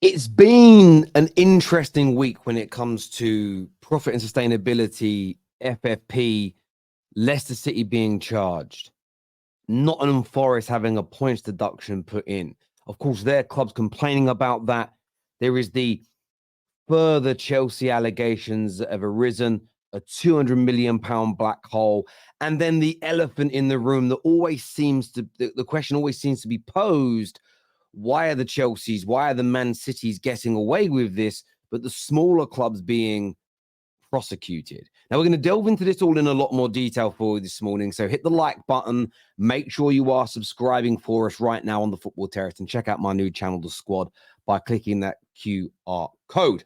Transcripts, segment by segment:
It's been an interesting week when it comes to profit and sustainability, FFP, Leicester City being charged, Nottingham Forest having a points deduction put in. Of course, their club's complaining about that. There is the further Chelsea allegations that have arisen, a £200 million black hole, and then the elephant in the room that always seems to, the question always seems to be posed. Why are the Chelseas, why are the Man Cities getting away with this, but the smaller clubs being prosecuted? Now, we're going to delve into this all in a lot more detail for you this morning. So hit the like button. Make sure you are subscribing for us right now on the Football Terrace, and check out my new channel, The Squad, by clicking that QR code.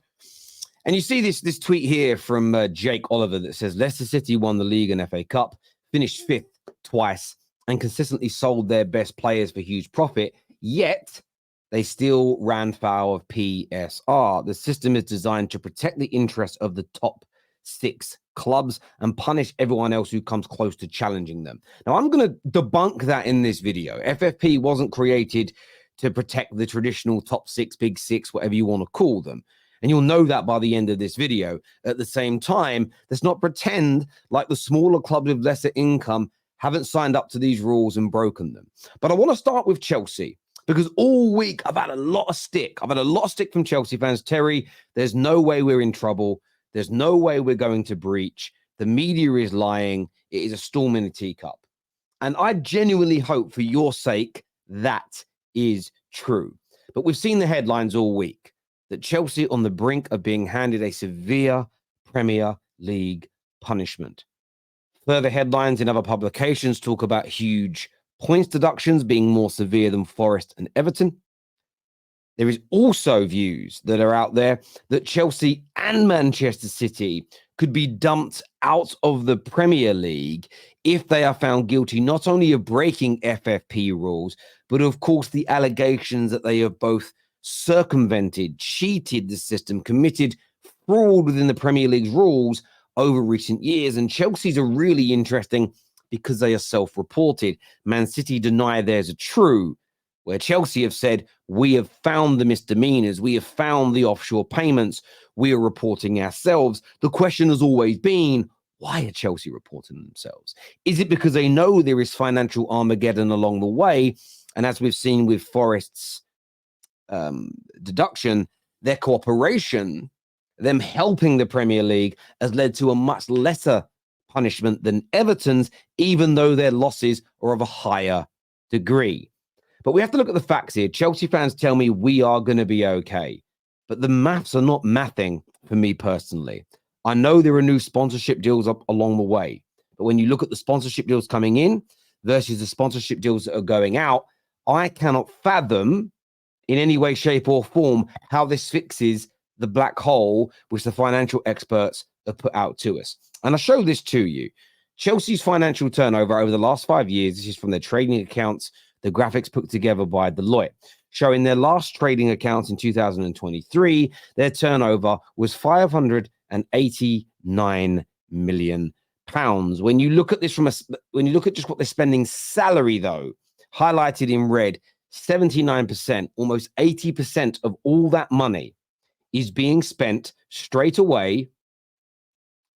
And you see this tweet here from Jake Oliver that says, Leicester City won the league and FA Cup, finished fifth twice, and consistently sold their best players for huge profit. Yet, they still ran foul of PSR. The system is designed to protect the interests of the top 6 clubs and punish everyone else who comes close to challenging them. Now, I'm going to debunk that in this video. FFP wasn't created to protect the traditional top 6, big 6, whatever you want to call them. And you'll know that by the end of this video. At the same time, let's not pretend like the smaller clubs with lesser income haven't signed up to these rules and broken them. But I want to start with Chelsea, because all week I've had a lot of stick. I've had a lot of stick from Chelsea fans. Terry, there's no way we're in trouble. There's no way we're going to breach. The media is lying. It is a storm in a teacup. And I genuinely hope, for your sake, that is true. But we've seen the headlines all week that Chelsea on the brink of being handed a severe Premier League punishment. Further headlines in other publications talk about huge points deductions being more severe than Forest and Everton. There is also views that are out there that Chelsea and Manchester City could be dumped out of the Premier League if they are found guilty not only of breaking FFP rules, but of course the allegations that they have both circumvented, cheated the system, committed fraud within the Premier League's rules over recent years. And Chelsea's are really interesting because they are self-reported. Man City deny theirs are true, where Chelsea have said, we have found the misdemeanors, we have found the offshore payments, we are reporting ourselves. The question has always been, why are Chelsea reporting themselves? Is it because they know there is financial Armageddon along the way? And as we've seen with Forest's deduction, their cooperation, them helping the Premier League, has led to a much lesser punishment than Everton's, even though their losses are of a higher degree. But we have to look at the facts here. Chelsea fans tell me we are going to be okay, but the maths are not mathing for me personally. I know there are new sponsorship deals up along the way, but when you look at the sponsorship deals coming in versus the sponsorship deals that are going out, I cannot fathom in any way, shape, or form how this fixes the black hole which the financial experts have put out to us. And I show this to you. Chelsea's financial turnover over the last 5 years, this is from their trading accounts, the graphics put together by Deloitte, showing their last trading accounts in 2023, their turnover was £589 million. When you look at this when you look at just what they're spending salary, though, highlighted in red, 79%, almost 80% of all that money is being spent straight away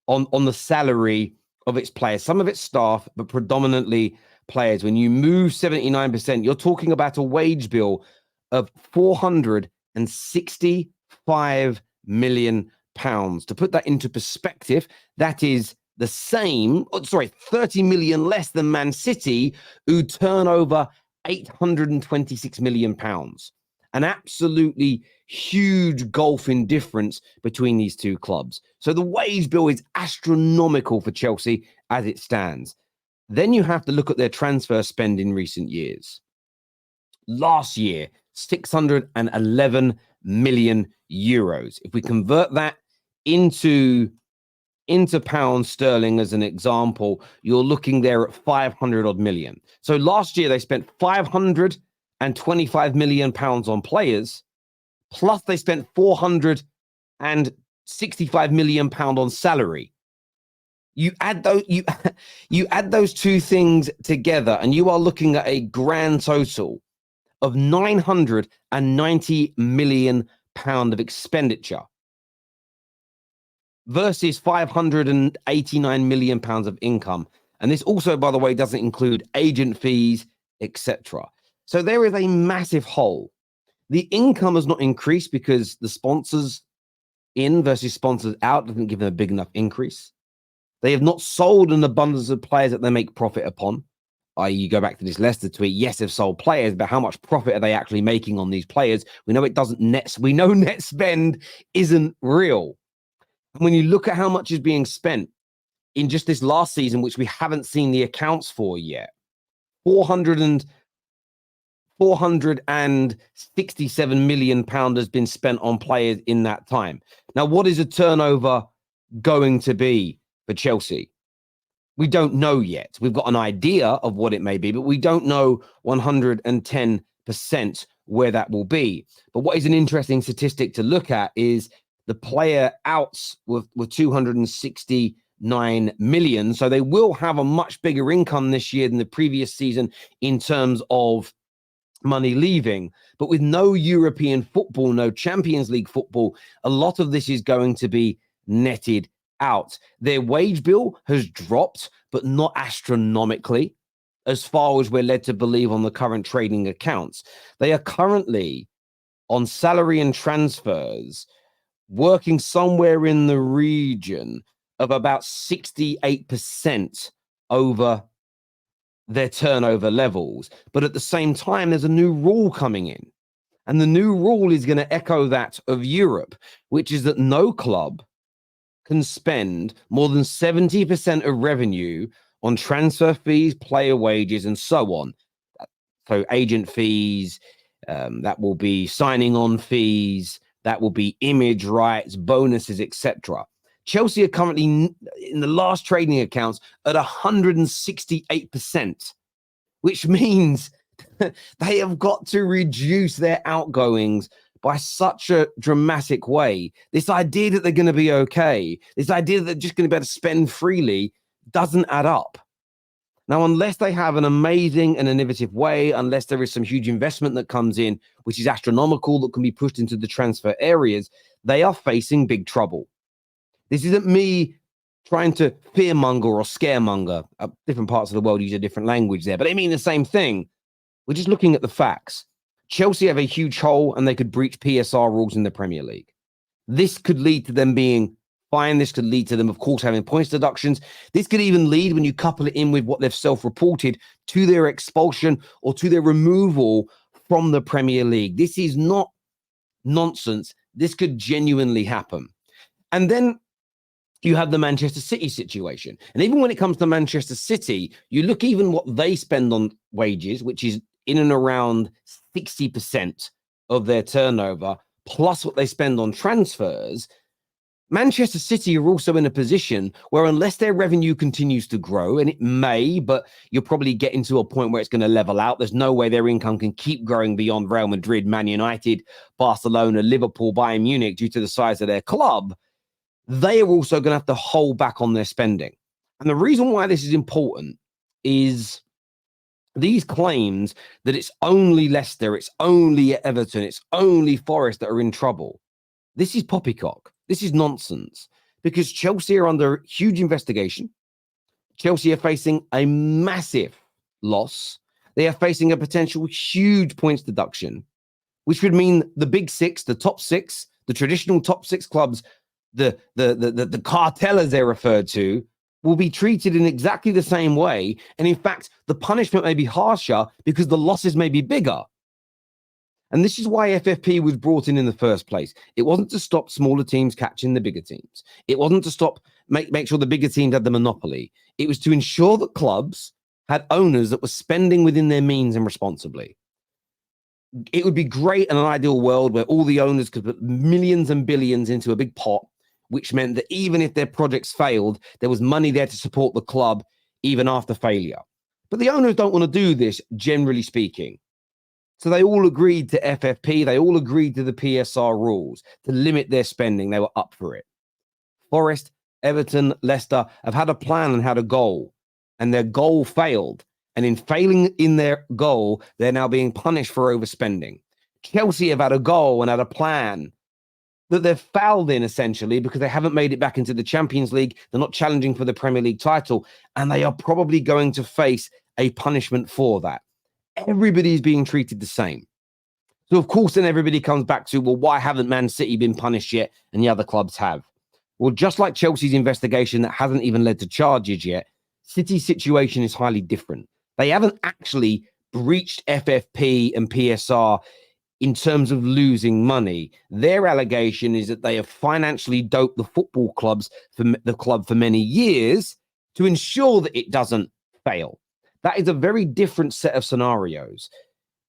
on the salary of its players, some of its staff, but predominantly players. When you move 79%, you're talking about a wage bill of £465 million. To put that into perspective, that is the same, 30 million less than Man City, who turn over £826 million. An absolutely huge gulf in difference between these two clubs. So the wage bill is astronomical for Chelsea as it stands. Then you have to look at their transfer spend in recent years. Last year, 611 million euros. If we convert that into pound sterling as an example, you're looking there at 500 odd million. So last year they spent 525 million pounds on players, plus they spent 465 million pound on salary. You add those two things together, and you are looking at a grand total of 990 million pound of expenditure versus 589 million pounds of income. And this also, by the way, doesn't include agent fees, etc. So there is a massive hole. The income has not increased because the sponsors in versus sponsors out doesn't give them a big enough increase. They have not sold an abundance of players that they make profit upon. You go back to this Leicester tweet. Yes, they've sold players, but how much profit are they actually making on these players? We know it doesn't net. We know net spend isn't real. And when you look at how much is being spent in just this last season, which we haven't seen the accounts for yet, 467 million pounds has been spent on players in that time. Now, what is a turnover going to be for Chelsea? We don't know yet. We've got an idea of what it may be, but we don't know 110% where that will be. But what is an interesting statistic to look at is the player outs were 269 million. So they will have a much bigger income this year than the previous season in terms of money leaving. But with no European football, no Champions League football, a lot of this is going to be netted out. Their wage bill has dropped, but not astronomically, as far as we're led to believe on the current trading accounts. They are currently on salary and transfers working somewhere in the region of about 68% over their turnover levels. But at the same time, there's a new rule coming in. And the new rule is going to echo that of Europe, which is that no club can spend more than 70% of revenue on transfer fees, player wages, and so on. So agent fees, that will be signing on fees, that will be image rights, bonuses, etc. Chelsea are currently in the last trading accounts at 168%, which means they have got to reduce their outgoings by such a dramatic way. This idea that they're going to be okay, this idea that they're just going to be able to spend freely doesn't add up. Now, unless they have an amazing and innovative way, unless there is some huge investment that comes in, which is astronomical, that can be pushed into the transfer areas, they are facing big trouble. This isn't me trying to fearmonger or scaremonger. Different parts of the world use a different language there, but they mean the same thing. We're just looking at the facts. Chelsea have a huge hole and they could breach PSR rules in the Premier League. This could lead to them being fined. This could lead to them, of course, having points deductions. This could even lead, when you couple it in with what they've self-reported, to their expulsion or to their removal from the Premier League. This is not nonsense. This could genuinely happen. And then you have the Manchester City situation. And even when it comes to Manchester City, you look even what they spend on wages, which is in and around 60% of their turnover, plus what they spend on transfers. Manchester City are also in a position where, unless their revenue continues to grow, and it may, but you're probably getting to a point where it's going to level out. There's no way their income can keep growing beyond Real Madrid, Man United, Barcelona, Liverpool, Bayern Munich due to the size of their club. They are also going to have to hold back on their spending. And the reason why this is important is these claims that it's only Leicester, it's only Everton, it's only Forest that are in trouble. This is poppycock. This is nonsense, because Chelsea are under huge investigation. Chelsea are facing a massive loss. They are facing a potential huge points deduction, which would mean the big six, the top six, the traditional top six clubs, the cartel, as they're referred to, will be treated in exactly the same way. And in fact, the punishment may be harsher because the losses may be bigger. And this is why FFP was brought in the first place. It wasn't to stop smaller teams catching the bigger teams. It wasn't to stop, make sure the bigger teams had the monopoly. It was to ensure that clubs had owners that were spending within their means and responsibly. It would be great in an ideal world where all the owners could put millions and billions into a big pot, which meant that even if their projects failed, there was money there to support the club even after failure. But the owners don't want to do this, generally speaking. So they all agreed to FFP. They all agreed to the PSR rules to limit their spending. They were up for it. Forest, Everton, Leicester have had a plan and had a goal, and their goal failed. And in failing in their goal, they're now being punished for overspending. Chelsea have had a goal and had a plan that they've fouled in, essentially, because they haven't made it back into the Champions League. They're not challenging for the Premier League title, and they are probably going to face a punishment for that. Everybody's being treated the same. So, of course, then everybody comes back to, well, why haven't Man City been punished yet and the other clubs have? Well, just like Chelsea's investigation that hasn't even led to charges yet, City's situation is highly different. They haven't actually breached FFP and PSR in terms of losing money. Their allegation is that they have financially doped the football clubs for the club for many years to ensure that it doesn't fail. That is a very different set of scenarios.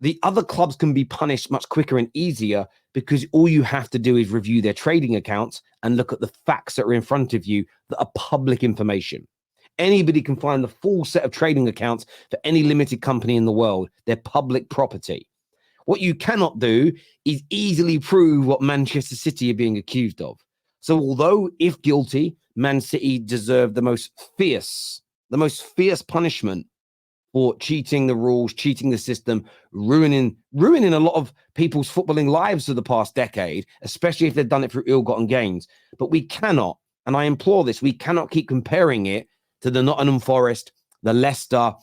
The other clubs can be punished much quicker and easier because all you have to do is review their trading accounts and look at the facts that are in front of you that are public information. Anybody can find the full set of trading accounts for any limited company in the world. They're public property. What you cannot do is easily prove what Manchester City are being accused of. So although, if guilty, Man City deserve the most fierce punishment for cheating the rules, cheating the system, ruining a lot of people's footballing lives for the past decade, especially if they've done it through ill-gotten gains. But we cannot, and I implore this, we cannot keep comparing it to the Nottingham Forest, the Leicester,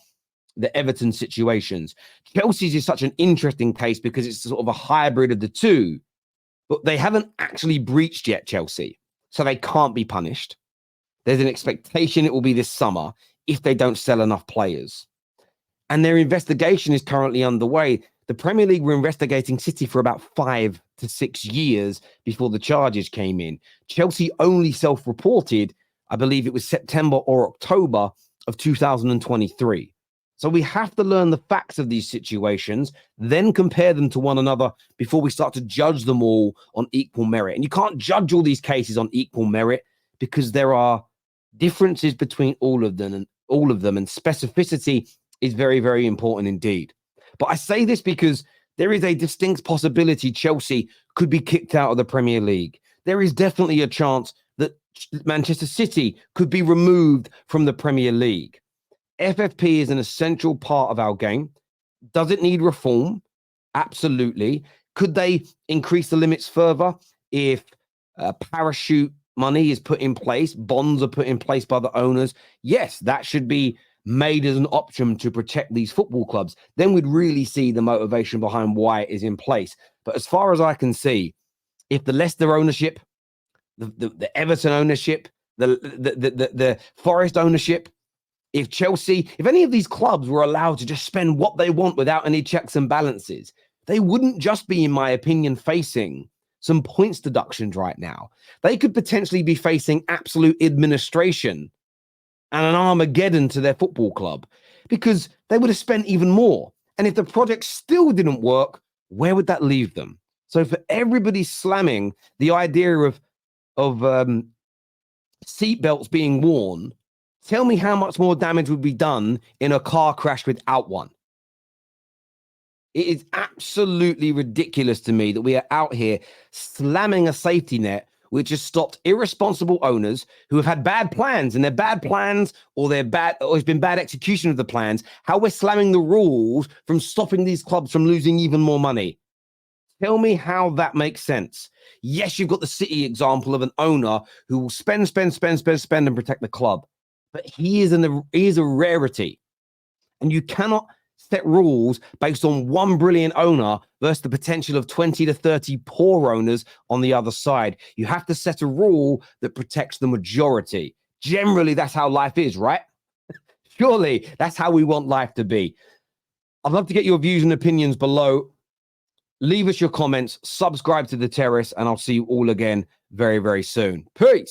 the Everton situations. Chelsea's is such an interesting case because it's sort of a hybrid of the two, but they haven't actually breached yet, Chelsea, so they can't be punished. There's an expectation it will be this summer if they don't sell enough players. And their investigation is currently underway. The Premier League were investigating City for about 5 to 6 years before the charges came in. Chelsea only self-reported, I believe it was September or October of 2023. So we have to learn the facts of these situations, then compare them to one another before we start to judge them all on equal merit. And you can't judge all these cases on equal merit because there are differences between all of them, and specificity is very, very important indeed. But I say this because there is a distinct possibility Chelsea could be kicked out of the Premier League. There is definitely a chance that Manchester City could be removed from the Premier League. FFP is an essential part of our game. Does it need reform? Absolutely. Could they increase the limits further if parachute money is put in place, bonds are put in place by the owners? Yes, that should be made as an option to protect these football clubs. Then we'd really see the motivation behind why it is in place. But as far as I can see, if the Leicester ownership, the Everton ownership, the Forest ownership, if Chelsea, if any of these clubs were allowed to just spend what they want without any checks and balances, they wouldn't just be, in my opinion, facing some points deductions right now. They could potentially be facing absolute administration and an Armageddon to their football club because they would have spent even more. And if the project still didn't work, where would that leave them? So for everybody slamming the idea of seatbelts being worn, tell me how much more damage would be done in a car crash without one. It is absolutely ridiculous to me that we are out here slamming a safety net which has stopped irresponsible owners who have had bad plans, and their bad plans or it's been bad execution of the plans, how we're slamming the rules from stopping these clubs from losing even more money. Tell me how that makes sense. Yes, you've got the City example of an owner who will spend and protect the club, but he is a rarity. And you cannot set rules based on one brilliant owner versus the potential of 20 to 30 poor owners on the other side. You have to set a rule that protects the majority. Generally, that's how life is, right? Surely that's how we want life to be. I'd love to get your views and opinions below. Leave us your comments, subscribe to the Terrace, and I'll see you all again very, very soon. Peace.